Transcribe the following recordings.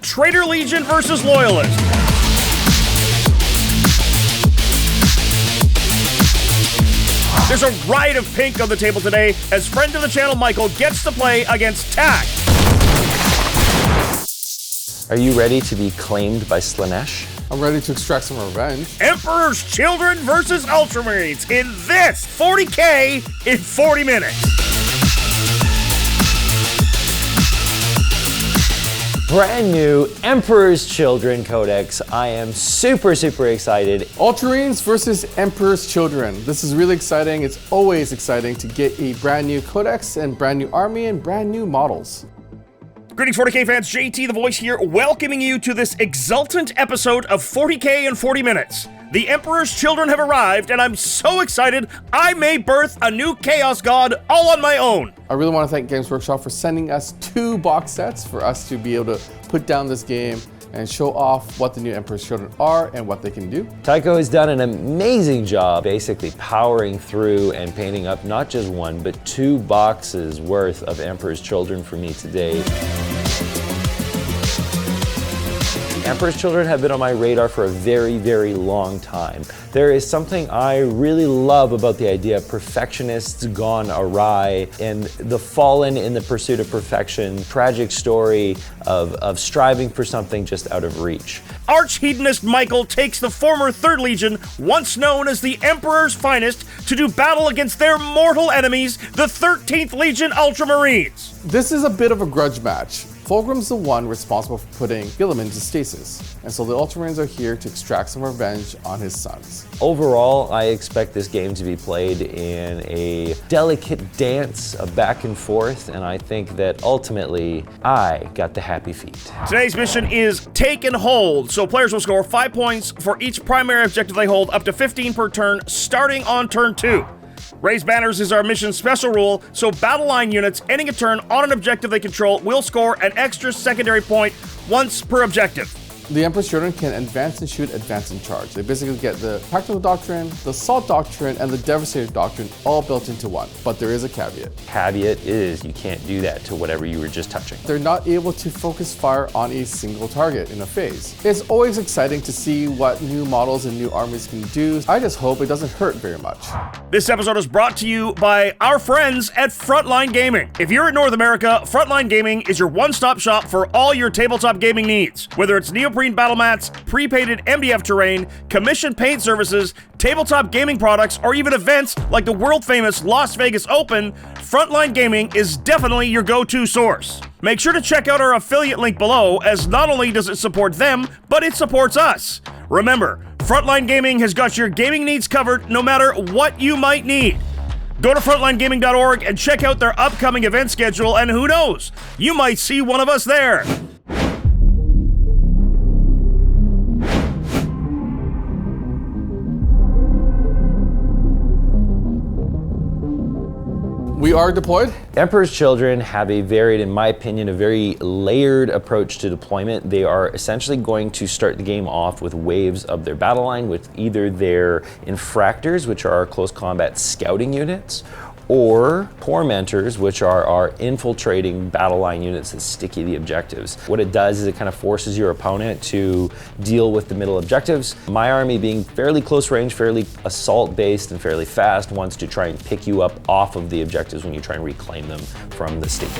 Traitor Legion versus Loyalist. There's a riot of pink on the table today as friend of the channel Michael gets to play against Tak. Are you ready to be claimed by Slaneesh? I'm ready to extract some revenge. Emperor's Children versus Ultramarines in this 40K in 40 minutes. Brand new Emperor's Children Codex. I am super excited. Ultramarines versus Emperor's Children. This is really exciting. It's always exciting to get a brand new Codex and brand new army and brand new models. Greetings 40K fans, JT the Voice here, welcoming you to this exultant episode of 40K in 40 minutes. The Emperor's Children have arrived, and I'm so excited I may birth a new Chaos God all on my own. I really want to thank Games Workshop for sending us 2 box sets for us to be able to put down this game and show off what the new Emperor's Children are and what they can do. Tycho has done an amazing job basically powering through and painting up not just 1, but 2 boxes worth of Emperor's Children for me today. Emperor's Children have been on my radar for a very long time. There is something I really love about the idea of perfectionists gone awry and the fallen in the pursuit of perfection, tragic story of striving for something just out of reach. Arch-hedonist Michael takes the former 3rd Legion, once known as the Emperor's Finest, to do battle against their mortal enemies, the 13th Legion Ultramarines. This is a bit of a grudge match. Fulgrim's the one responsible for putting Gilliman into stasis, and so the Ultramarines are here to extract some revenge on his sons. Overall, I expect this game to be played in a delicate dance of back and forth, and I think that ultimately, I got the happy feet. Today's mission is Take and Hold, so players will score 5 points for each primary objective they hold, up to 15 per turn, starting on turn 2. Raise banners is our mission's special rule, so battle line units ending a turn on an objective they control will score an extra secondary point once per objective. The Emperor's Children can advance and shoot, advance and charge. They basically get the Practical Doctrine, the Assault Doctrine, and the Devastator Doctrine all built into one, but there is a caveat. Caveat is you can't do that to whatever you were just touching. They're not able to focus fire on a single target in a phase. It's always exciting to see what new models and new armies can do. I just hope it doesn't hurt very much. This episode is brought to you by our friends at Frontline Gaming. If you're in North America, Frontline Gaming is your one-stop shop for all your tabletop gaming needs. Whether it's neoprene battle mats, pre-painted MDF terrain, commissioned paint services, tabletop gaming products, or even events like the world-famous Las Vegas Open, Frontline Gaming is definitely your go-to source. Make sure to check out our affiliate link below, as not only does it support them, but it supports us. Remember, Frontline Gaming has got your gaming needs covered no matter what you might need. Go to frontlinegaming.org and check out their upcoming event schedule, and who knows, you might see one of us there. We are deployed. Emperor's Children have a varied, in my opinion, a very layered approach to deployment. They are essentially going to start the game off with waves of their battle line with either their infractors, which are our close combat scouting units, or tormentors, which are our infiltrating battle line units that sticky the objectives. What it does is it kind of forces your opponent to deal with the middle objectives. My army, being fairly close range, fairly assault based, and fairly fast, wants to try and pick you up off of the objectives when you try and reclaim them from the state.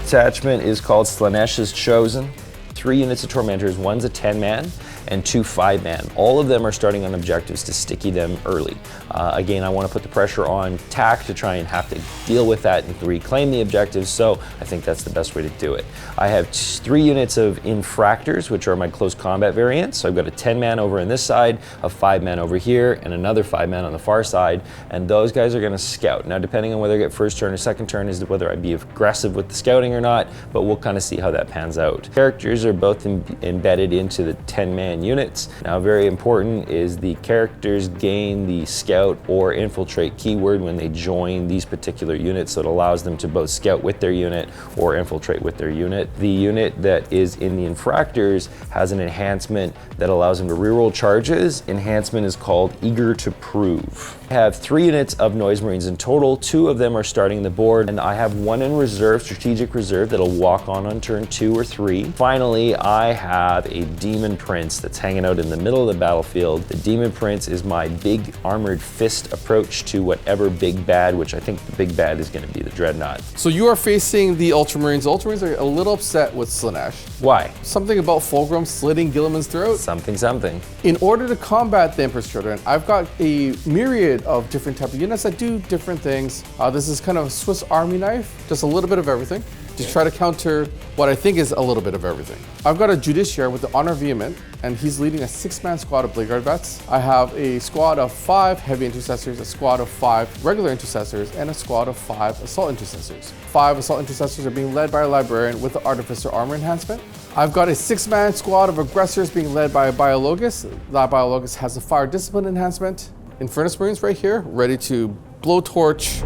Attachment is called Slaneesh's Chosen. 3 units of tormentors, one's a 10-man and 2 5-man. All of them are starting on objectives to sticky them early. Again, I want to put the pressure on Tak to try and have to deal with that and reclaim the objectives, so I think that's the best way to do it. I have 3 units of infractors, which are my close combat variants. So I've got a 10-man over on this side, a 5-man over here, and another 5-man on the far side, and those guys are going to scout. Now, depending on whether I get first turn or second turn is whether I be aggressive with the scouting or not, but we'll kind of see how that pans out. Characters are both embedded into the 10-man units. Now, very important is the characters gain the scout or infiltrate keyword when they join these particular units, so it allows them to both scout with their unit or infiltrate with their unit. The unit that is in the infractors has an enhancement that allows them to reroll charges. Enhancement is called Eager to Prove. I have 3 units of Noise Marines in total. 2 of them are starting the board, and I have 1 in reserve, strategic reserve, that'll walk on turn 2 or 3. Finally, I have a Demon Prince that's hanging out in the middle of the battlefield. The Demon Prince is my big armored fist approach to whatever big bad, which I think the big bad is going to be the Dreadnought. So you are facing the Ultramarines. The Ultramarines are a little upset with Slaneesh. Why? Something about Fulgrim slitting Gilliman's throat. Something. In order to combat the Emperor's Children, I've got a myriad of different type of units that do different things. This is kind of a Swiss Army knife, just a little bit of everything, to try to counter what I think is a little bit of everything. I've got a Judiciar with the Honor Vehement, and he's leading a 6-man squad of Blade Guard vets. I have a squad of 5 heavy intercessors, a squad of 5 regular intercessors, and a squad of 5 assault intercessors. 5 assault intercessors are being led by a Librarian with the Artificer armor enhancement. I've got a 6-man squad of aggressors being led by a Biologis. That Biologis has a fire discipline enhancement. Infernus Marines right here, ready to blowtorch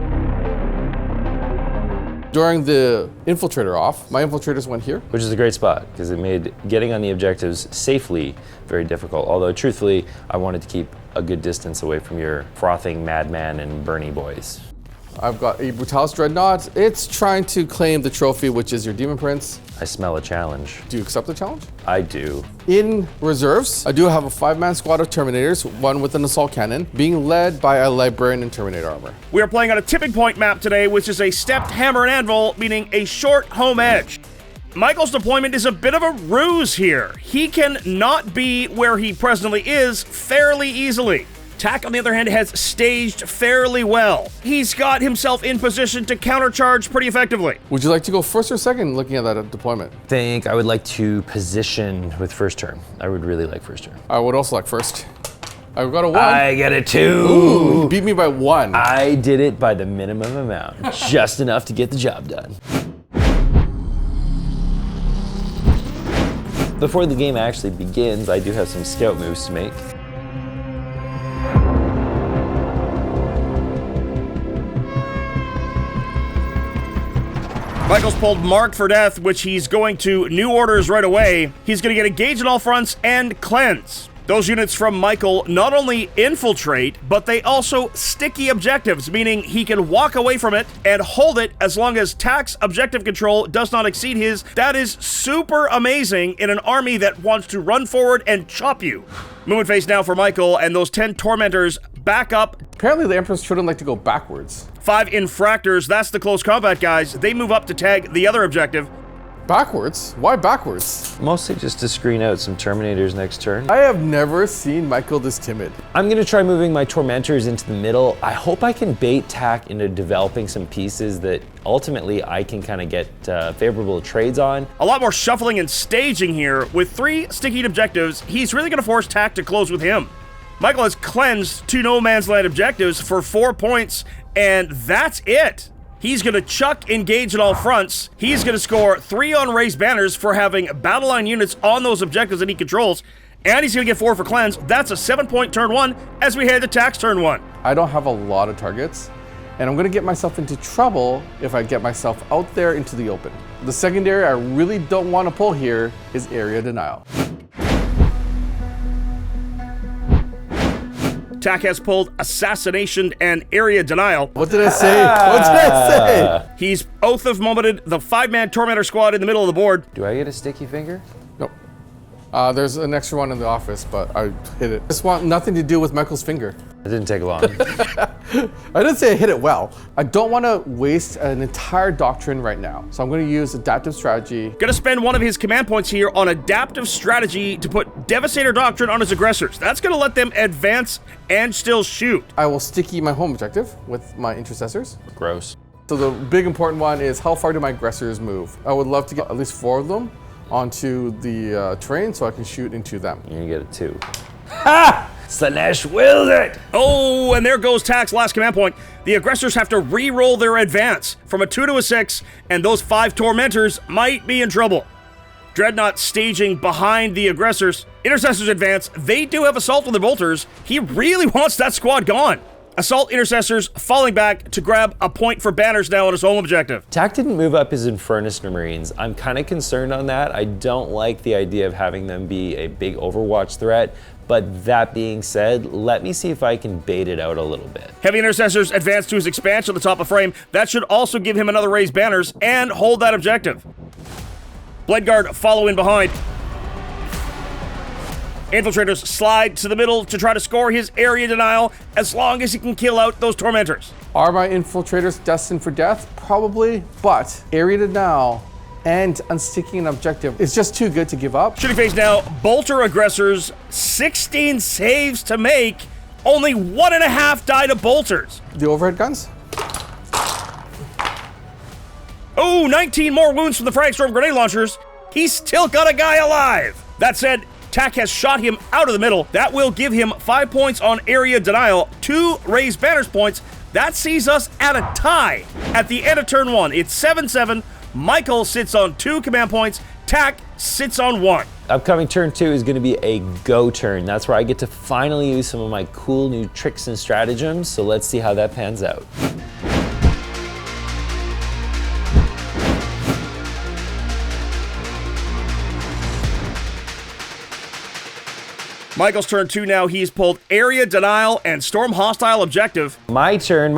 during the infiltrator off. My infiltrators went here. Which is a great spot, because it made getting on the objectives safely very difficult. Although, truthfully, I wanted to keep a good distance away from your frothing madman and Bernie boys. I've got a Brutalis Dreadnought. It's trying to claim the trophy, which is your Demon Prince. I smell a challenge. Do you accept the challenge? I do. In reserves, I do have a 5-man squad of Terminators, 1 with an assault cannon, being led by a Librarian in Terminator armor. We are playing on a tipping point map today, which is a stepped hammer and anvil, meaning a short home edge. Michael's deployment is a bit of a ruse here. He can not be where he presently is fairly easily. Tak, on the other hand, has staged fairly well. He's got himself in position to countercharge pretty effectively. Would you like to go first or second looking at that deployment? I think I would like to position with first turn. I would really like first turn. I would also like first. I got a 1. I get a 2. Ooh, you beat me by 1. I did it by the minimum amount, just enough to get the job done. Before the game actually begins, I do have some scout moves to make. Michael's pulled Marked for Death, which he's going to New Orders right away. He's going to get engaged on all fronts and cleanse. Those units from Michael not only infiltrate, but they also sticky objectives, meaning he can walk away from it and hold it as long as Tak's objective control does not exceed his. That is super amazing in an army that wants to run forward and chop you. Movement phase now for Michael, and those 10 Tormentors back up. Apparently the Emperor's Children like to go backwards. 5 Infractors, that's the close combat guys. They move up to tag the other objective. Backwards? Why backwards? Mostly just to screen out some Terminators next turn. I have never seen Michael this timid. I'm going to try moving my Tormentors into the middle. I hope I can bait Tak into developing some pieces that ultimately I can kind of get favorable trades on. A lot more shuffling and staging here. With 3 sticky objectives, he's really going to force Tak to close with him. Michael has cleansed 2 no man's land objectives for 4 points, and that's it. He's going to chuck engage at all fronts. He's going to score 3 on raised banners for having battle line units on those objectives that he controls. And he's going to get 4 for cleanse. That's a 7-point turn 1 as we head to Tak's turn 1. I don't have a lot of targets, and I'm going to get myself into trouble if I get myself out there into the open. The secondary I really don't want to pull here is area denial. Tak has pulled Assassination and Area Denial. What did I say? What did I say? He's Oath of Momented the 5-man Tormentor squad in the middle of the board. Do I get a sticky finger? Nope. There's an extra one in the office, but I hit it. This want nothing to do with Michael's finger. It didn't take long. I didn't say I hit it well. I don't want to waste an entire doctrine right now, so I'm going to use adaptive strategy. Gonna spend one of his command points here on adaptive strategy to put Devastator Doctrine on his aggressors. That's gonna let them advance and still shoot. I will sticky my home objective with my intercessors. Gross. So the big important one is how far do my aggressors move? I would love to get at least 4 of them onto the terrain so I can shoot into them. You're gonna get a 2. Ha! Slaneesh wills it! Oh, and there goes Tak's last command point. The aggressors have to re-roll their advance from a 2 to a 6, and those 5 Tormentors might be in trouble. Dreadnought staging behind the aggressors. Intercessors advance. They do have assault on the bolters. He really wants that squad gone. Assault Intercessors falling back to grab a point for banners now on his home objective. Tak didn't move up his Infernus Marines. I'm kind of concerned on that. I don't like the idea of having them be a big Overwatch threat. But that being said, let me see if I can bait it out a little bit. Heavy Intercessors advance to his expansion on the top of frame. That should also give him another raise banners and hold that objective. Blade Guard follow in behind. Infiltrators slide to the middle to try to score his area denial as long as he can kill out those Tormentors. Are my infiltrators destined for death? Probably, but area denial and unsticking an objective is just too good to give up. Shooting phase now, Bolter Aggressors, 16 saves to make, only 1.5 die to Bolters. The overhead guns? Oh, 19 more wounds from the Fragstorm grenade launchers. He's still got a guy alive. That said, Tak has shot him out of the middle. That will give him 5 points on area denial, 2 raised banners points. That sees us at a tie at the end of turn 1. It's 7-7. Michael sits on 2 command points. Tak sits on 1. Upcoming turn 2 is going to be a go turn. That's where I get to finally use some of my cool new tricks and stratagems. So let's see how that pans out. Michael's turn 2 now. He's pulled area denial and storm hostile objective. My turn,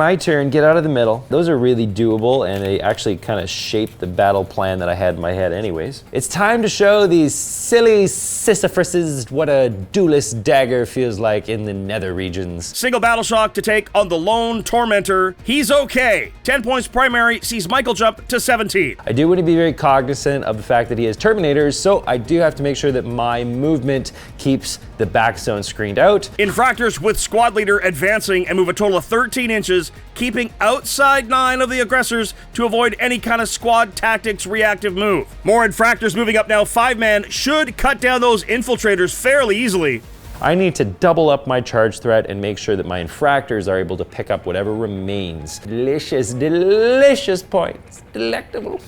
get out of the middle. Those are really doable, and they actually kind of shape the battle plan that I had in my head anyways. It's time to show these silly Sisyphuses what a duelist dagger feels like in the nether regions. Single battle shock to take on the lone Tormentor. He's okay. 10 points primary sees Michael jump to 17. I do want to be very cognizant of the fact that he has Terminators, so I do have to make sure that my movement keeps the back zone screened out. Infractors with squad leader advancing and move a total of 13 inches, keeping outside 9 of the aggressors to avoid any kind of squad tactics reactive move. More infractors moving up now. 5-man should cut down those infiltrators fairly easily. I need to double up my charge threat and make sure that my infractors are able to pick up whatever remains. Delicious, delicious points. Delectable.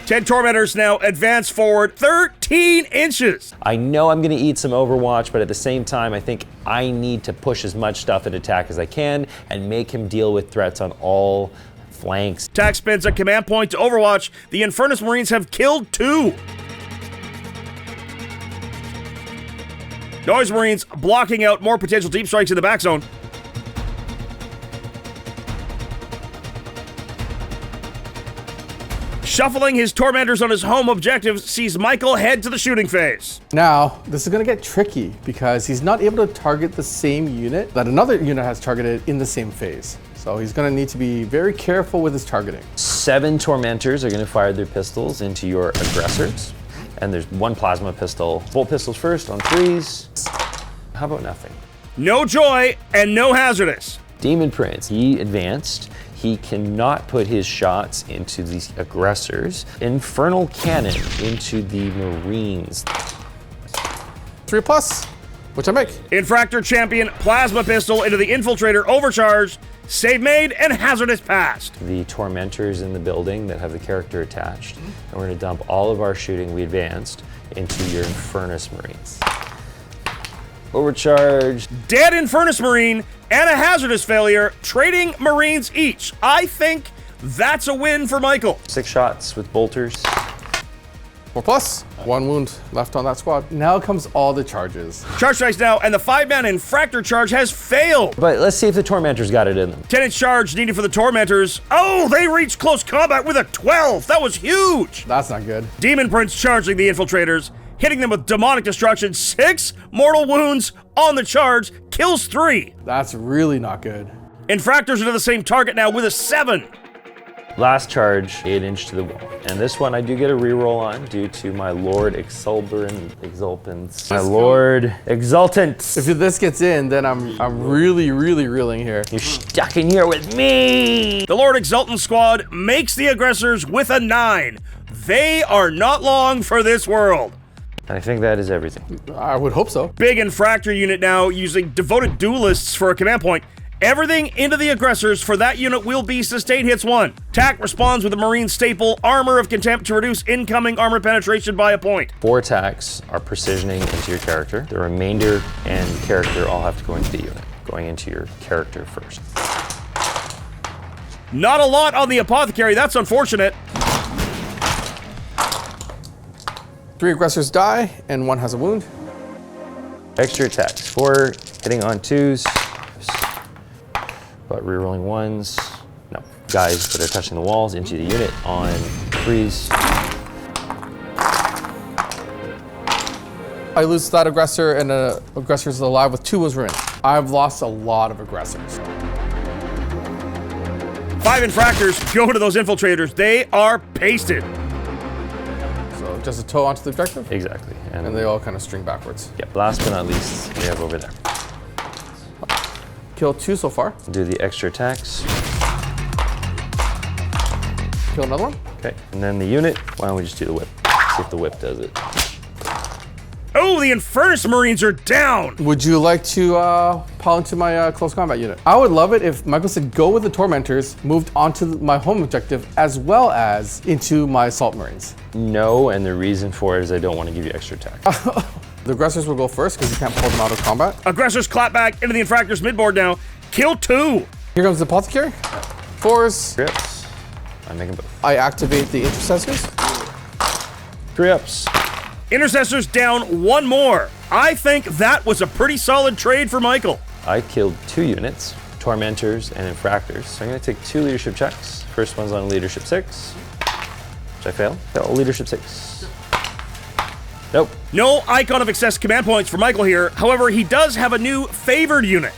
10 Tormentors now advance forward 13 inches. I know I'm going to eat some Overwatch, but at the same time, I think I need to push as much stuff at Tak as I can and make him deal with threats on all flanks. Tak spends a command point to Overwatch. The Infernus Marines have killed 2. Noise Marines blocking out more potential deep strikes in the back zone. Shuffling his Tormentors on his home objective sees Michael head to the shooting phase. Now, this is going to get tricky because he's not able to target the same unit that another unit has targeted in the same phase. So he's going to need to be very careful with his targeting. 7 Tormentors are going to fire their pistols into your aggressors. And there's 1 plasma pistol. Bolt pistols first on 3s. How about nothing? No joy and no hazardous. Demon Prince, he advanced. He cannot put his shots into these aggressors. Infernal Cannon into the Marines. 3+, which I make. Infractor Champion Plasma Pistol into the Infiltrator overcharged. Save made and hazardous passed. The Tormentors in the building that have the character attached. And we're going to dump all of our shooting we advanced into your Infernus Marines. Overcharged. Dead Infernus Marine and a hazardous failure, trading Marines each. I think that's a win for Michael. 6 shots with bolters. 4+, 1 wound left on that squad. Now comes all the charges. Charge dice now, and the 5-man Infractor charge has failed. But let's see if the Tormentors got it in them. 10-inch charge needed for the Tormentors. Oh, they reached close combat with a 12. That was huge. That's not good. Demon Prince charging the Infiltrators, hitting them with demonic destruction. 6 mortal wounds on the charge, kills 3. That's really not good. Infractors are to the same target now with a 7. Last charge, 8-inch to the wall. And this one I do get a reroll on due to my Lord Exultance. My Lord Exultance. If this gets in, then I'm really reeling here. You're stuck in here with me. The Lord Exultant Squad makes the aggressors with a 9. They are not long for this world. And I think that is everything. I would hope so. Big Infractor unit now using Devoted Duelists for a command point. Everything into the aggressors for that unit will be sustain hits 1. TAC responds with a Marine staple, Armour of Contempt, to reduce incoming armor penetration by a point. 4 attacks are precisioning into your character. The remainder and character all have to go into the unit, going into your character first. Not a lot on the Apothecary, that's unfortunate. 3 aggressors die, and 1 has a wound. Extra attacks, 4 hitting on 2s, but rerolling 1s. No, guys that are touching the walls into the unit on 3s. I lose that aggressor, and aggressor is alive with 2 wounds remaining. I've lost a lot of aggressors. 5 infractors go to those infiltrators. They are pasted. So just a toe onto the objective, Exactly. and they all kind of string backwards. Yep, last but not least, we have over there. Kill 2 so far. Do the extra attacks. Kill another one. Okay, and then the unit, why don't we just do the whip? See if the whip does it. Oh, the Infernus Marines are down! Would you like to pile into my close combat unit? I would love it if Michael said go with the Tormentors, moved onto my home objective, as well as into my Assault Marines. No, and the reason for it is I don't want to give you extra attack. The aggressors will go first because you can't pull them out of combat. Aggressors clap back into the infractors midboard now. Kill 2. Here comes the Apothecary. 4s. 3 ups. I'm making both. I activate the Intercessors. 3 ups. Intercessors down 1 more. I think that was a pretty solid trade for Michael. I killed 2 units, Tormentors and Infractors. So I'm going to take 2 leadership checks. First one's on leadership 6, which I failed. Oh, leadership 6. Nope. No icon of excess command points for Michael here. However, he does have a new favored unit.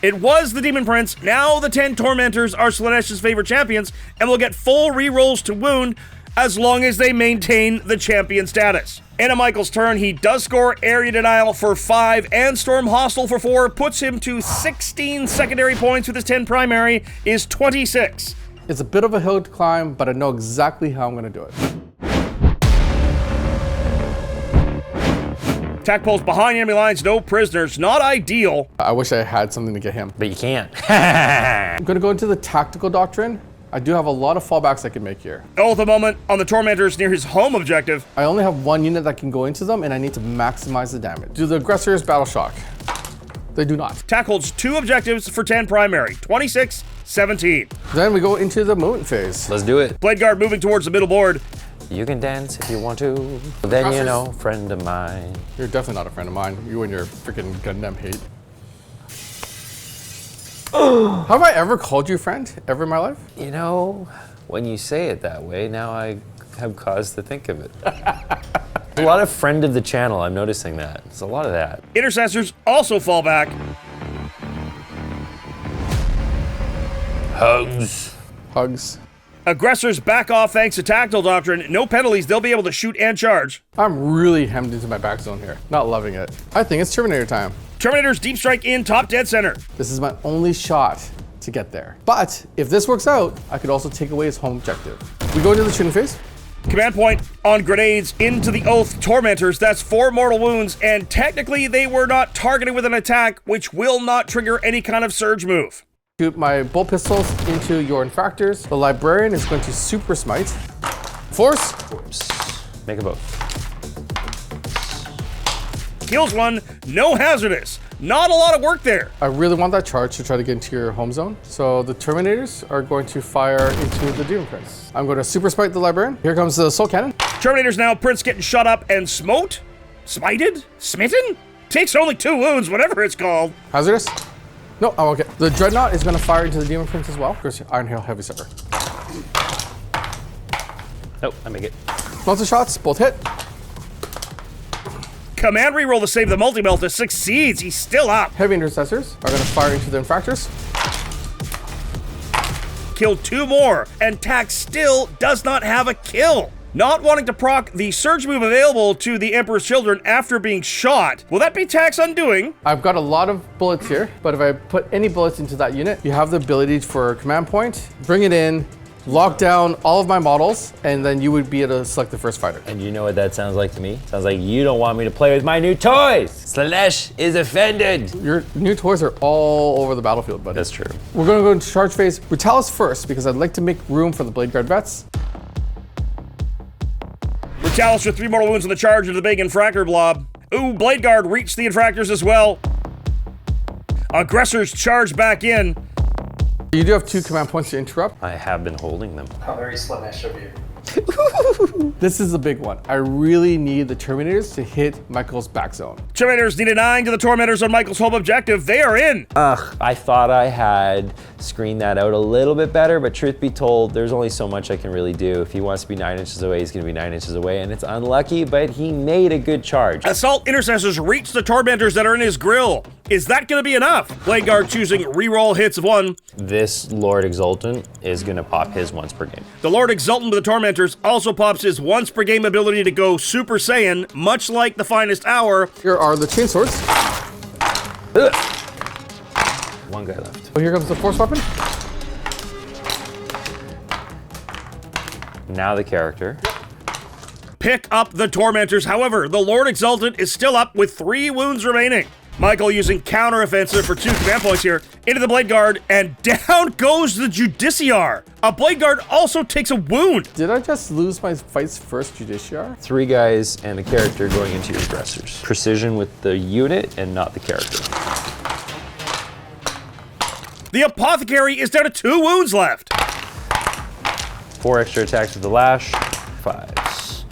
It was the Demon Prince. Now the 10 Tormentors are Slaneesh's favorite champions and will get full rerolls to wound as long as they maintain the champion status. And on Michael's turn, he does score Area Denial for 5 and Storm Hostile for 4, puts him to 16 secondary points with his 10 primary, is 26. It's a bit of a hill to climb, but I know exactly how I'm going to do it. Attack pulls behind enemy lines, no prisoners, not ideal. I wish I had something to get him. But you can't. I'm going to go into the Tactical Doctrine. I do have a lot of fallbacks I can make here. Oh, at the moment on the Tormentors near his home objective. I only have 1 unit that can go into them, and I need to maximize the damage. Do the aggressors battle shock? They do not. Attack holds 2 objectives for 10 primary, 26, 17. Then we go into the movement phase. Let's do it. Blade Guard moving towards the middle board. You can dance if you want to. Then you know, friend of mine. You're definitely not a friend of mine. You and your freaking Gundam hate. Have I ever called you friend ever in my life? You know, when you say it that way, now I have cause to think of it. A lot of friend of the channel, I'm noticing that. It's a lot of that. Intercessors also fall back. Hugs. Hugs. Aggressors back off thanks to Tactile Doctrine. No penalties, they'll be able to shoot and charge. I'm really hemmed into my back zone here. Not loving it. I think it's Terminator time. Terminator's deep strike in, top dead center. This is my only shot to get there. But if this works out, I could also take away his home objective. We go into the shooting phase. Command point on grenades into the Oath Tormentors. That's 4 mortal wounds, and technically they were not targeted with an attack, which will not trigger any kind of surge move. Shoot my bolt pistols into your infractors. The Librarian is going to super smite. Force. Oops. Make a both. Kills 1, no hazardous. Not a lot of work there. I really want that charge to try to get into your home zone. So the Terminators are going to fire into the Demon Prince. I'm going to super smite the Librarian. Here comes the Soul Cannon. Terminators now, Prince getting shot up and smote? Smited? Smitten? Takes only 2 wounds, whatever it's called. Hazardous? No, I'm okay. The Dreadnought is going to fire into the Demon Prince as well. Of course, Iron Hail Heavy Server. Nope, I make it. Lots of shots, both hit. Command reroll to save the multi-melta succeeds. He's still up. Heavy Intercessors are going to fire into the Infractors. Killed 2 more, and Tax still does not have a kill. Not wanting to proc the surge move available to the Emperor's Children after being shot. Will that be Tax undoing? I've got a lot of bullets here, but if I put any bullets into that unit, you have the ability for a command point, bring it in, lock down all of my models, and then you would be able to select the first fighter. And you know what that sounds like to me? Sounds like you don't want me to play with my new toys. Slaneesh is offended. Your new toys are all over the battlefield, buddy. That's true. We're gonna go into charge phase. Brutalis first, because I'd like to make room for the Blade Guard vets. Brutalis with 3 mortal wounds on the charge of the big infractor blob. Ooh, Blade Guard reached the infractors as well. Aggressors charge back in. You do have 2 command points to interrupt. I have been holding them. How very Slaneesh of you. This is the big one. I really need the Terminators to hit Michael's back zone. Terminators need a 9 to the Tormentors on Michael's home objective. They are in. I thought I had screened that out a little bit better, but truth be told, there's only so much I can really do. If he wants to be 9 inches away, he's gonna be 9 inches away, and it's unlucky, but he made a good charge. Assault Intercessors reach the Tormentors that are in his grill. Is that gonna be enough? Blade Guard choosing reroll hits of 1. This Lord Exultant is gonna pop his once per game. The Lord Exultant with the Tormentors also pops his once per game ability to go Super Saiyan, much like the Finest Hour. Here are the chain swords. Ugh. One guy left. Oh, here comes the force weapon. Now the character. Pick up the Tormentors. However, the Lord Exultant is still up with 3 wounds remaining. Michael using counter-offensive for 2 command points here into the Blade Guard, and down goes the Judiciar. A Blade Guard also takes a wound. Did I just lose my fight's first Judiciar? 3 guys and a character going into your aggressors. Precision with the unit and not the character. The Apothecary is down to 2 wounds left. 4 extra attacks with the lash. 5s.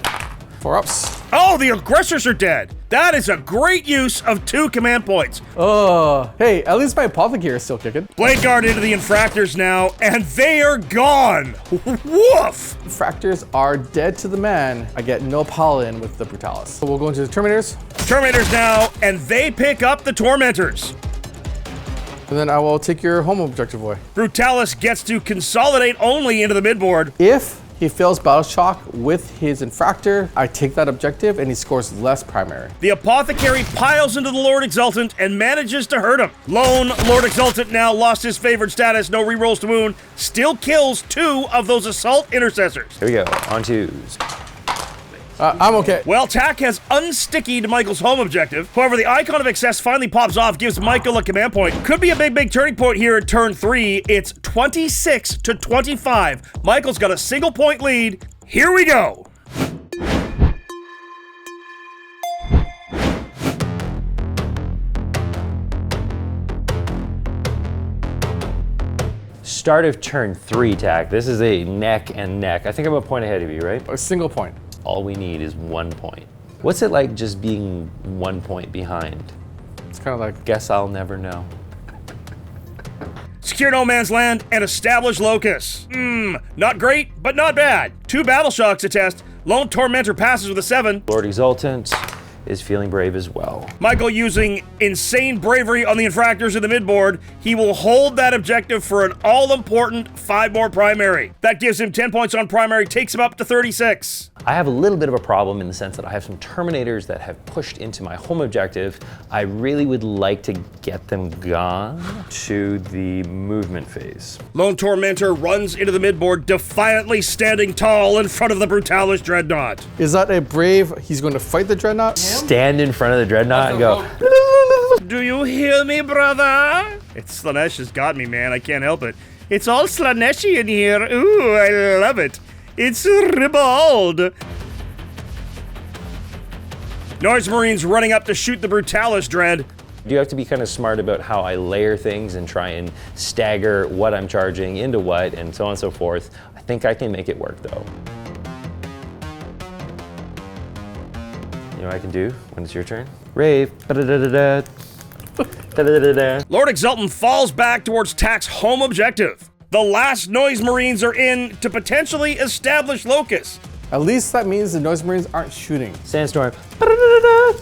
4 ups. Oh, the aggressors are dead. That is a great use of 2 command points. Oh, hey, at least my Apothecary is still kicking. Blade Guard into the infractors now, and they are gone. Woof! Fractors are dead to the man. I get no pollen with the Brutalis. So we'll go into the Terminators. Terminators now, and they pick up the Tormentors. And then I will take your home objective away. Brutalis gets to consolidate only into the midboard. If he fails Battle Shock with his Infractor, I take that objective and he scores less primary. The Apothecary piles into the Lord Exultant and manages to hurt him. Lone Lord Exultant now lost his favored status, no rerolls to wound, still kills 2 of those Assault Intercessors. Here we go, on 2s. I'm okay. Well, Tack has unstickied Michael's home objective. However, the Icon of Excess finally pops off, gives Michael a command point. Could be a big turning point here in turn 3. It's 26 to 25. Michael's got a single point lead. Here we go. Start of turn 3, Tack. This is a neck and neck. I think I'm a point ahead of you, right? A single point. All we need is 1 point. What's it like just being 1 point behind? It's kind of like, Guess I'll never know. Secure no man's land and establish locus. Not great, but not bad. 2 battle shocks to test. Lone Tormentor passes with a 7. Lord Exultant is feeling brave as well. Michael using insane bravery on the infractors in the midboard. He will hold that objective for an all-important 5 more primary. That gives him 10 points on primary, takes him up to 36. I have a little bit of a problem in the sense that I have some Terminators that have pushed into my home objective. I really would like to get them gone to the movement phase. Lone Tormentor runs into the midboard, defiantly standing tall in front of the Brutalis Dreadnought. is that a brave, he's going to fight the Dreadnought? Stand in front of the Dreadnought and go, Do you hear me, brother? It's Slaneesh has got me, man. I can't help it. It's all Slaneesh in here. Ooh, I love it. It's ribald. Noise Marines running up to shoot the Brutalis Dread. you have to be kind of smart about how I layer things and try and stagger what I'm charging into what and so on and so forth. I think I can make it work though. You know what I can do when it's your turn? Rave. Da-da-da-da-da. Da-da-da-da-da. Lord Exultant falls back towards Tack's home objective. The last Noise Marines are in to potentially establish locus. At least that means the Noise Marines aren't shooting. Sandstorm. Da-da-da-da-da.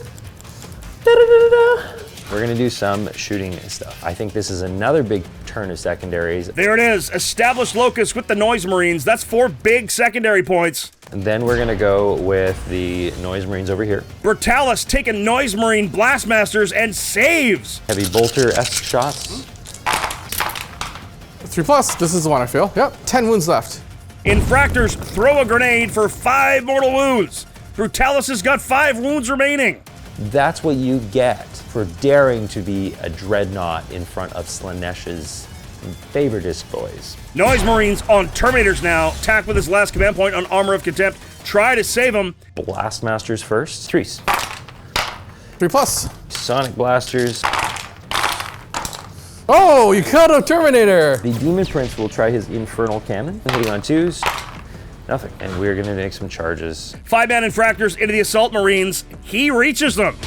Da-da-da-da-da. We're gonna do some shooting and stuff. I think this is another big turn of secondaries. There it is, establish locus with the Noise Marines. That's 4 big secondary points. And then we're gonna go with the Noise Marines over here. Brutalis taking Noise Marine Blastmasters and saves. Heavy bolter-esque shots. 3+, this is the one I feel. Yep, 10 wounds left. Infractors throw a grenade for 5 mortal wounds. Brutalis has got 5 wounds remaining. That's what you get for daring to be a dreadnought in front of Slaneesh's favoritist boys. Noise Marines on Terminators now. Tack with his last command point on Armor of Contempt. Try to save him. Blastmasters first. 3s. 3+. Sonic Blasters. Oh, you cut a Terminator! The Demon Prince will try his Infernal Cannon. Hitting on 2s. Nothing. And we're gonna make some charges. 5-man Infractors into the Assault Marines. He reaches them.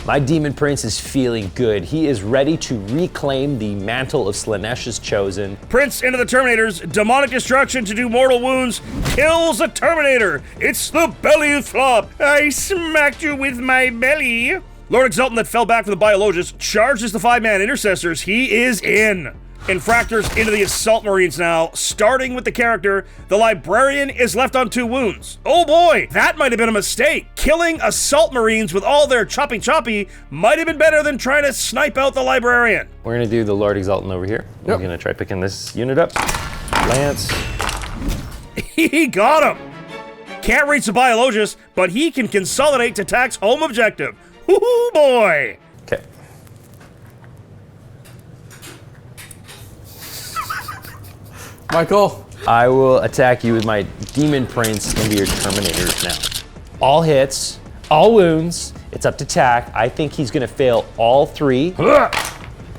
My Demon Prince is feeling good. He is ready to reclaim the mantle of Slaneesh's Chosen. Prince into the Terminators. Demonic Destruction to do mortal wounds. Kills a Terminator. It's the belly flop. I smacked you with my belly. Lord Exultant that fell back for the Biologis charges the 5-man Intercessors. He is in. Infractors into the Assault Marines now, starting with the character. The Librarian is left on 2 wounds. Oh boy, that might have been a mistake. Killing Assault Marines with all their choppy might have been better than trying to snipe out the Librarian. We're gonna do the Lord Exultant over here. Yep. We're gonna try picking this unit up. Lance. He got him. Can't reach the Biologis, but he can consolidate to Tack's home objective. Woohoo boy! Okay. Michael. I will attack you with my Demon Prince into your Terminators now. All hits, all wounds. It's up to Tack. I think he's gonna fail all 3.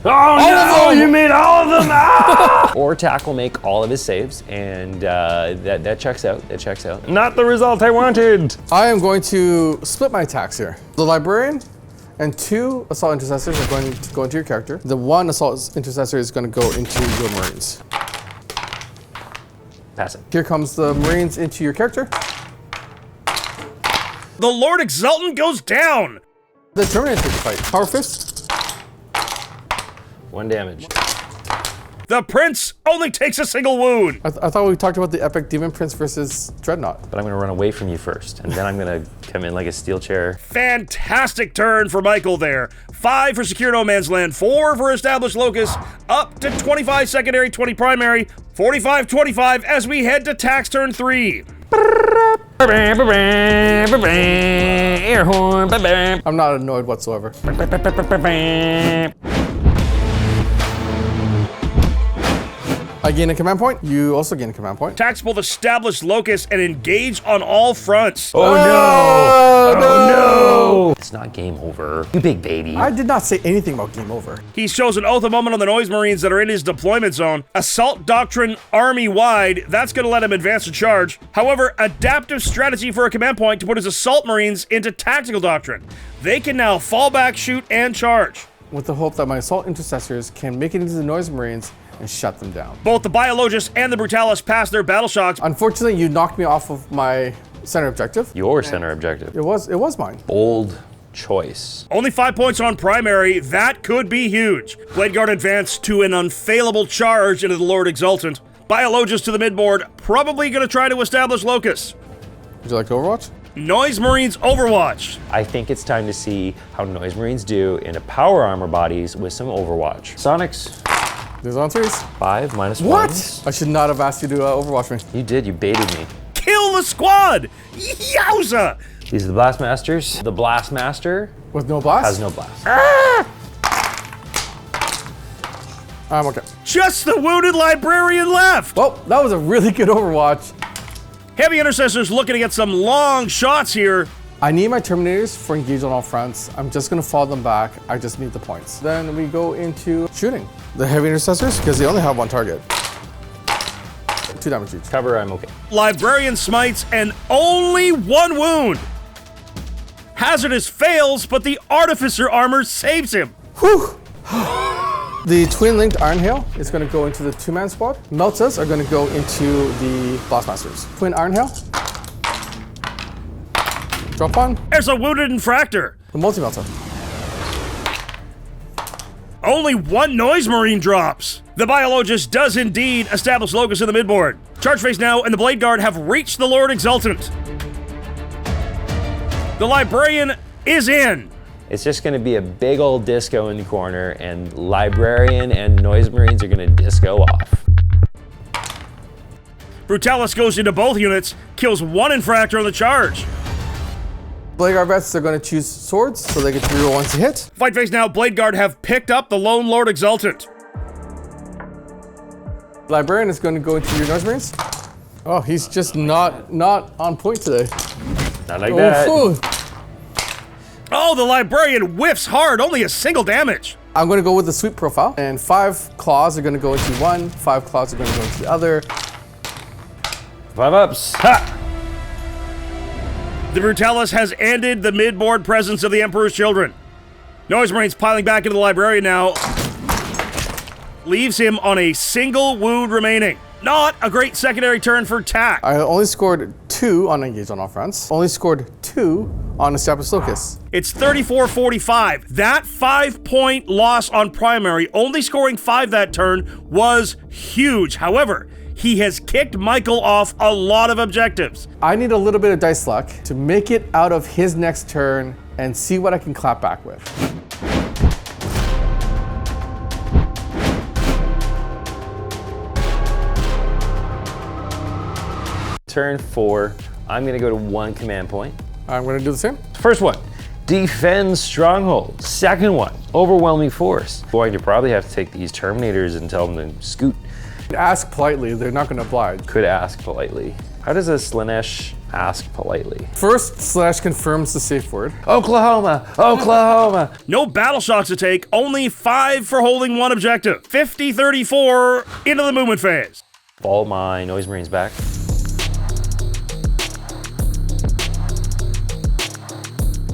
Oh no! You made all of them! Ah! Or Tack will make all of his saves, and that checks out. That checks out. Not the result I wanted. I am going to split my attacks here. The Librarian and 2 Assault Intercessors are going to go into your character. The 1 Assault Intercessor is going to go into your Marines. Pass it. Here comes the Marines into your character. The Lord Exultant goes down. The Terminator takes the fight. Power Fist. 1 damage. The Prince only takes a single wound. I thought we talked about the epic Demon Prince versus Dreadnought. But I'm gonna run away from you first, and then I'm gonna come in like a steel chair. Fantastic turn for Michael there. 5 for Secure No Man's Land, 4 for Established Locus, up to 25 secondary, 20 primary, 45-25 as we head to Tack's turn 3. Air horn. I'm not annoyed whatsoever. I gain a command point. You also gain a command point. Tack's both Established Locus and engage on all fronts. Oh no! Oh no! It's not game over. You big baby. I did not say anything about game over. He shows an Oath of Moment on the Noise Marines that are in his deployment zone. Assault Doctrine army-wide, that's going to let him advance to charge. However, Adaptive Strategy for a command point to put his Assault Marines into Tactical Doctrine. They can now fall back, shoot, and charge. With the hope that my Assault Intercessors can make it into the Noise Marines and shut them down. Both the Biologis and the Brutalis pass their battle shocks. Unfortunately, you knocked me off of my center objective. Your center objective. It was mine. Bold choice. Only 5 points on primary. That could be huge. Blade Guard advanced to an unfailable charge into the Lord Exultant. Biologis to the midboard, probably going to try to establish Locus. Would you like Overwatch? Noise Marines Overwatch. I think it's time to see how Noise Marines do in a power armor bodies with some Overwatch. Sonics. These on 3s. 5 minus What? 1s. I should not have asked you to Overwatch me. You did, you baited me. Kill the squad! Yowza! These are the Blastmasters. The Blastmaster With no blast? has no blast. I'm okay. Just the wounded Librarian left! Well, that was a really good Overwatch. Heavy Intercessors looking to get some long shots here. I need my Terminators for engage on all fronts. I'm just gonna fall them back. I just need the points. Then we go into shooting. The Heavy Intercessors, because they only have 1 target. 2 damage each. Cover, I'm okay. Librarian smites and only 1 wound. Hazardous fails, but the Artificer armor saves him. Whew! The Twin-Linked Iron Hail is going to go into the 2-man squad. Meltas are going to go into the Blastmasters. Twin Iron Hail. Drop on. There's a wounded Infractor. The Multi-Melta. Only 1 Noise Marine drops. The Biologist does indeed establish Locus in the midboard. Charge phase now, and the Blade Guard have reached the Lord Exultant. The Librarian is in. It's just gonna be a big old disco in the corner, and Librarian and Noise Marines are gonna disco off. Brutalis goes into both units, kills one infractor on the charge. Blade Guard vets are going to choose swords, so they get to reroll once a hit. Fight phase now, Blade Guard have picked up the Lone Lord Exultant. Librarian is going to go into your Noise Marines. Oh, he's just not on point today. Not like that. Ooh. Oh, the Librarian whiffs hard, only a single damage. I'm going to go with the sweep profile, and 5 claws are going to go into one, 5 claws are going to go into the other. 5 ups. Ha! The Brutalis has ended the mid-board presence of the Emperor's Children. Noise Marines piling back into the Librarian now. Leaves him on a single wound remaining. Not a great secondary turn for Tack. I only scored 2 on Engage on all fronts. Only scored 2 on Established Locus. It's 34-45. That 5-point loss on primary, only scoring 5 that turn, was huge. However, he has kicked Michael off a lot of objectives. I need a little bit of dice luck to make it out of his next turn and see what I can clap back with. Turn 4, I'm going to go to 1 command point. I'm going to do the same. First one, defend stronghold. Second one, overwhelming force. Going to probably have to take these Terminators and tell them to scoot. Ask politely, they're not going to oblige. Could ask politely. How does a Slaneesh ask politely? First, Slaneesh confirms the safe word. Oklahoma! Oklahoma! No battle shocks to take, only 5 for holding 1 objective. 50-34 into the movement phase. Fall my Noise Marines back.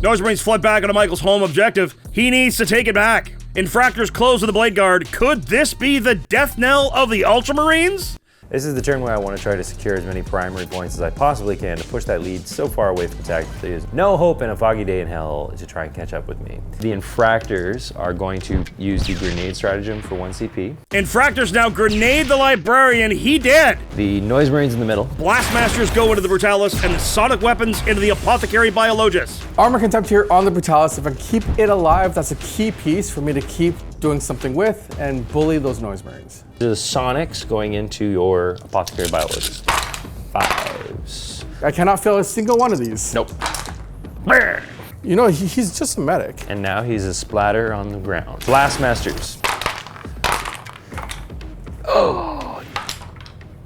Noise Marines flood back onto Michael's home objective. He needs to take it back. Infractors close to the Blade Guard. Could this be the death knell of the Ultramarines? This is the turn where I want to try to secure as many primary points as I possibly can to push that lead so far away from attack that there's no hope in a foggy day in hell to try and catch up with me. The Infractors are going to use the grenade stratagem for 1 CP. Infractors now grenade the Librarian. He dead. The Noise Marines in the middle. Blastmasters go into the Brutalis and the Sonic Weapons into the Apothecary Biologis. Armor Contempt here on the Brutalis. If I keep it alive, that's a key piece for me to keep doing something with and bully those Noise Marines. The Sonics going into your Apothecary Biologis. 5s. I cannot fail a single one of these. Nope. You know, he's just a medic. And now he's a splatter on the ground. Blastmasters. Oh.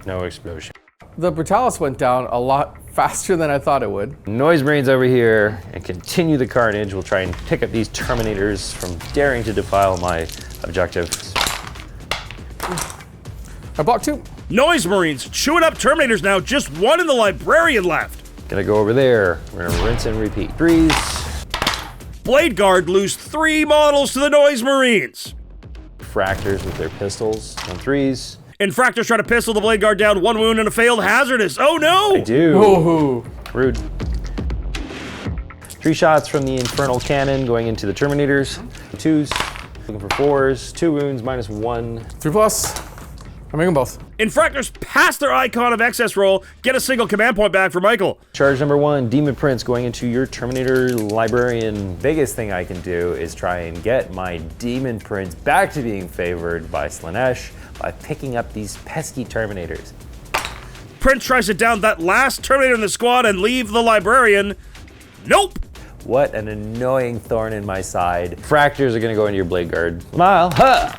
No explosion. The Brutalis went down a lot faster than I thought it would. Noise Marines over here and continue the carnage. We'll try and pick up these Terminators from daring to defile my objectives. I blocked 2. Noise Marines chewing up Terminators now. Just 1 in the Librarian left. Gonna go over there. We're gonna rinse and repeat. 3s. Blade Guard lose 3 models to the Noise Marines. Fractors with their pistols on 3s. Infractors try to pistol the Blade Guard down. 1 wound and a failed hazardous. Oh no! I do. Oh. Rude. 3 shots from the Infernal Cannon going into the Terminators. 2s. Looking for 4s. 2 wounds, -1. 3+. I'm making both. Infractors pass their icon of excess roll, get a single command point back for Michael. Charge number 1, Demon Prince going into your Terminator Librarian. Biggest thing I can do is try and get my Demon Prince back to being favored by Slaneesh by picking up these pesky Terminators. Prince tries to down that last Terminator in the squad and leave the Librarian. Nope! What an annoying thorn in my side. Fractors are gonna go into your Blade Guard. Mile, ha!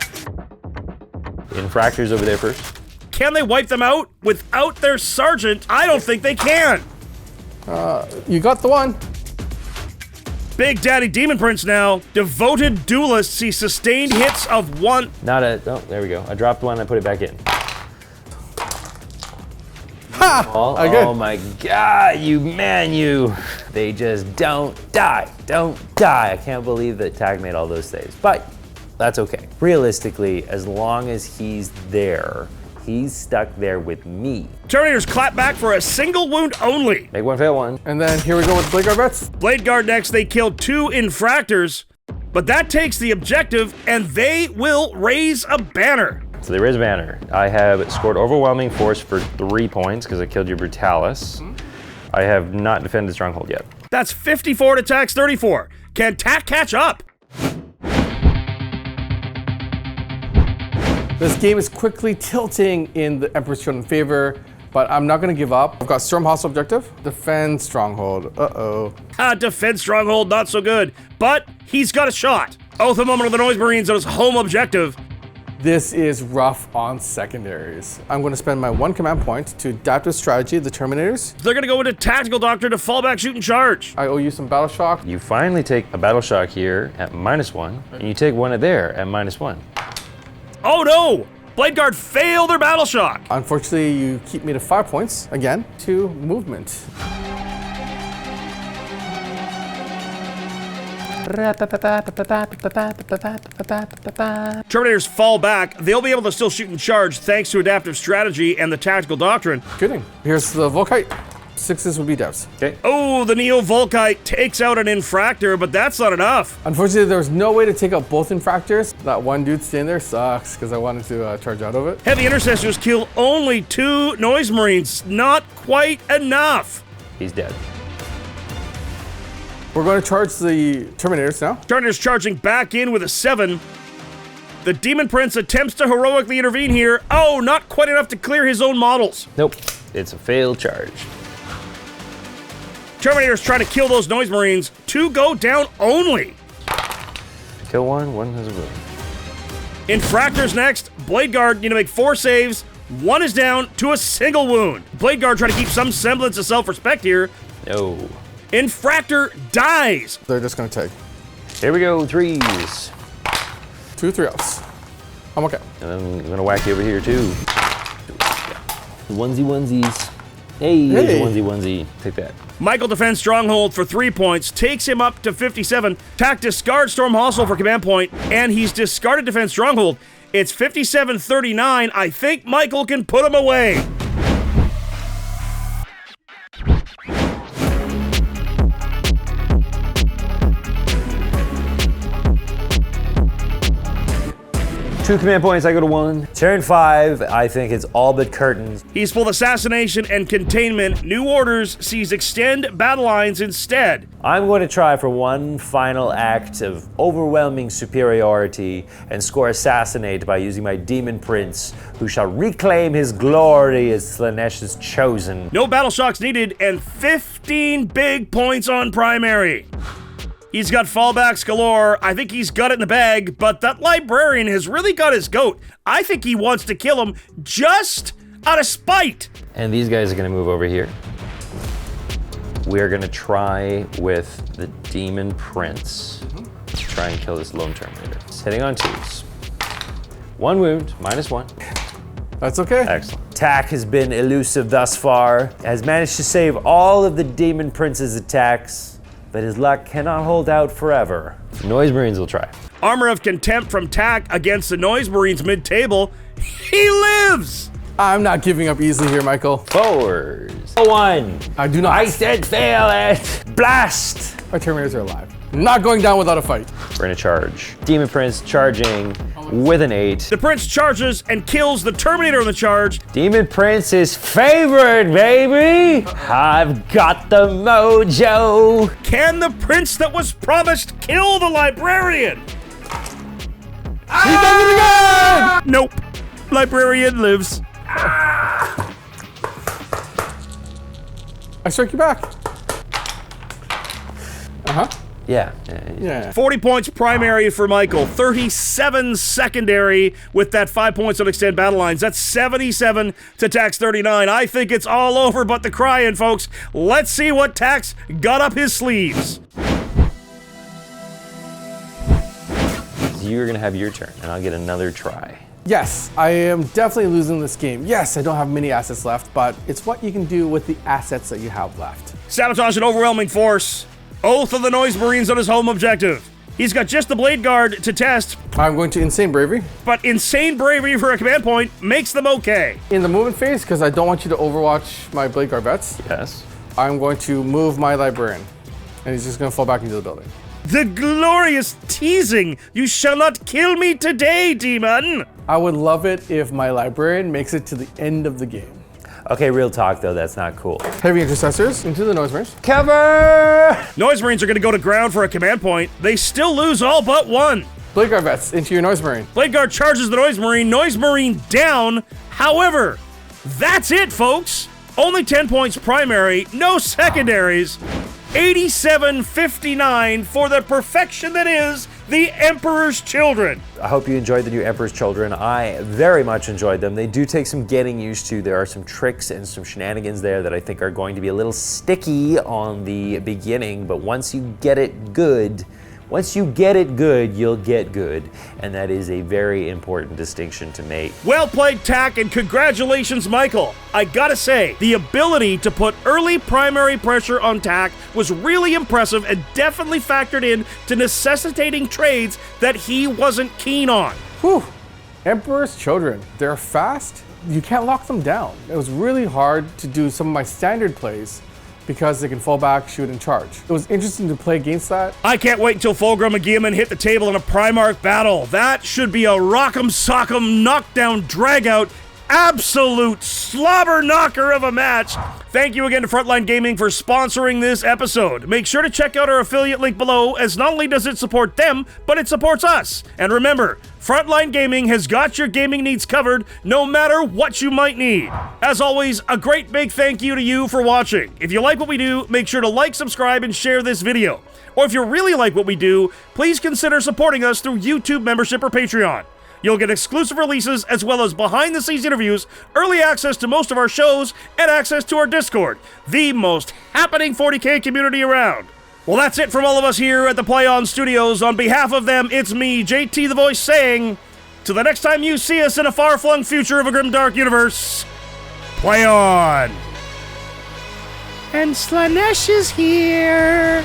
Infractors over there first. Can they wipe them out without their sergeant? I don't think they can. You got the one. Big Daddy Demon Prince now. Devoted duelists see sustained hits of 1. Oh, there we go. I dropped one, I put it back in. Ha! Oh my God, you. They just don't die. I can't believe that Tag made all those saves, but that's okay. Realistically, as long as he's there, he's stuck there with me. Terminators clap back for a single wound only. Make 1, fail 1. And then here we go with Blade Guard vets. Blade Guard next, they kill 2 Infractors, but that takes the objective and they will raise a banner. So they raise a banner. I have scored overwhelming force for 3 points because I killed your Brutalis. I have not defended Stronghold yet. That's 54 to Tack's 34. Can Tack catch up? This game is quickly tilting in the Emperor's Children's favor. but I'm not gonna give up. I've got Storm Hostile objective, Defend Stronghold. Uh-oh. Defend Stronghold, not so good, but he's got a shot. Oath of Moment of the Noise Marines on his home objective. This is rough on secondaries. I'm gonna spend my 1 command point to Adaptive Strategy, the Terminators. They're gonna go into Tactical Doctrine to fall back, shoot, and charge. I owe you some Battle Shock. You finally take a battle shock here at -1, and you take one there at -1. Oh no! Blade Guard failed their Battle Shock. Unfortunately, you keep me to 5 points, again, to movement. Terminators fall back. They'll be able to still shoot and charge thanks to Adaptive Strategy and the Tactical Doctrine. Good thing. Here's the Volkite. 6s would be devs. Okay. Oh, the Neo Volkite takes out an Infractor, but that's not enough. Unfortunately, there was no way to take out both Infractors. That one dude staying there sucks because I wanted to charge out of it. Heavy Intercessors kill only 2 Noise Marines. Not quite enough. He's dead. We're going to charge the Terminators now. Terminator's charging back in with a 7. The Demon Prince attempts to heroically intervene here. Oh, not quite enough to clear his own models. Nope. It's a failed charge. Terminator's trying to kill those Noise Marines. 2 go down only. Kill one has a wound. Infractor's next. Blade Guard need to make 4 saves. 1 is down to a single wound. Blade Guard trying to keep some semblance of self-respect here. No. Infractor dies. They're just going to take. Here we go, 3s. 2 3-ups. I'm okay. And then I'm gonna whack you over here too. Onesies. Hey, there's a onesie. Take that. Michael defends Stronghold for 3 points, takes him up to 57. Tac discards Storm Hostile for command point, and he's discarded Defense Stronghold. It's 57-39. I think Michael can put him away. Two command points, I go to 1. Turn 5, I think it's all but curtains. He's pulled Assassination and Containment. New Orders sees Extend Battle Lines instead. I'm going to try for one final act of overwhelming superiority and score Assassinate by using my Demon Prince, who shall reclaim his glory as Slaneesh's chosen. No battle shocks needed, and 15 big points on primary. He's got fallbacks galore. I think he's got it in the bag, but that Librarian has really got his goat. I think he wants to kill him just out of spite. And these guys are gonna move over here. We're gonna try with the Demon Prince to try and kill this lone Terminator. It's hitting on 2s. 1 wound, -1. That's okay. Excellent. Tac has been elusive thus far, has managed to save all of the Demon Prince's attacks, but his luck cannot hold out forever. Noise Marines will try. Armor of Contempt from Tac against the Noise Marines mid-table. He lives! I'm not giving up easily here, Michael. 4s. 1. I do not. I said fail it. Blast. Our Terminators are alive. Not going down without a fight. We're gonna charge. Demon Prince charging with an 8. The Prince charges and kills the Terminator on the charge. Demon Prince is favored, baby! I've got the mojo! Can the Prince that was promised kill the Librarian? He does it again! Nope. Librarian lives. I strike you back. Uh-huh. Yeah. 40 points primary for Michael, 37 secondary with that 5 points on Extend Battle Lines. That's 77 to Tac's 39. I think it's all over but the crying, folks. Let's see what Tac's got up his sleeves. You're gonna have your turn, and I'll get another try. Yes, I am definitely losing this game. Yes, I don't have many assets left, but it's what you can do with the assets that you have left. Sabotage an overwhelming force. Oath of the Noise Marines on his home objective. He's got just the Blade Guard to test, I'm going to Insane Bravery. but Insane Bravery for a command point makes them okay. In the movement phase, because I don't want you to overwatch my Blade Guard vets, Yes. I'm going to move my Librarian. And he's just going to fall back into the building. The glorious teasing. You shall not kill me today, demon. I would love it if my Librarian makes it to the end of the game. Okay, real talk though, that's not cool. Heavy Intercessors into the Noise Marines. Cover! Noise Marines are going to go to ground for a command point. They still lose all but 1. Blade Guard vets into your Noise Marine. Blade Guard charges the Noise Marine. Noise Marine down. However, That's it, folks! Only 10 points primary, no secondaries. 87.59 for the perfection that is the Emperor's Children. I hope you enjoyed the new Emperor's Children. I very much enjoyed them. They do take some getting used to. There are some tricks and some shenanigans there that I think are going to be a little sticky on the beginning, but once you get it good, you'll get good, and that is a very important distinction to make. Well played, Tack, and congratulations, Michael. I gotta say, the ability to put early primary pressure on Tack was really impressive and definitely factored in to necessitating trades that he wasn't keen on. Whew. Emperor's Children. They're fast. You can't lock them down. It was really hard to do some of my standard plays because they can fall back, shoot, and charge. It was interesting to play against that. I can't wait until Fulgrim and Guilliman hit the table in a Primarch battle. That should be a rock'em sock'em knockdown dragout, absolute slobber knocker of a match. Thank you again to Frontline Gaming for sponsoring this episode. Make sure to check out our affiliate link below, as not only does it support them, but it supports us. And remember, Frontline Gaming has got your gaming needs covered, no matter what you might need. As always, a great big thank you to you for watching. If you like what we do, make sure to like, subscribe, and share this video. Or if you really like what we do, please consider supporting us through YouTube membership or Patreon. You'll get exclusive releases as well as behind-the-scenes interviews, early access to most of our shows, and access to our Discord, the most happening 40K community around. Well, that's it from all of us here at the Play On Studios. On behalf of them, it's me, JT the Voice, saying, till the next time you see us in a far-flung future of a grimdark universe, play on! And Slaneesh is here!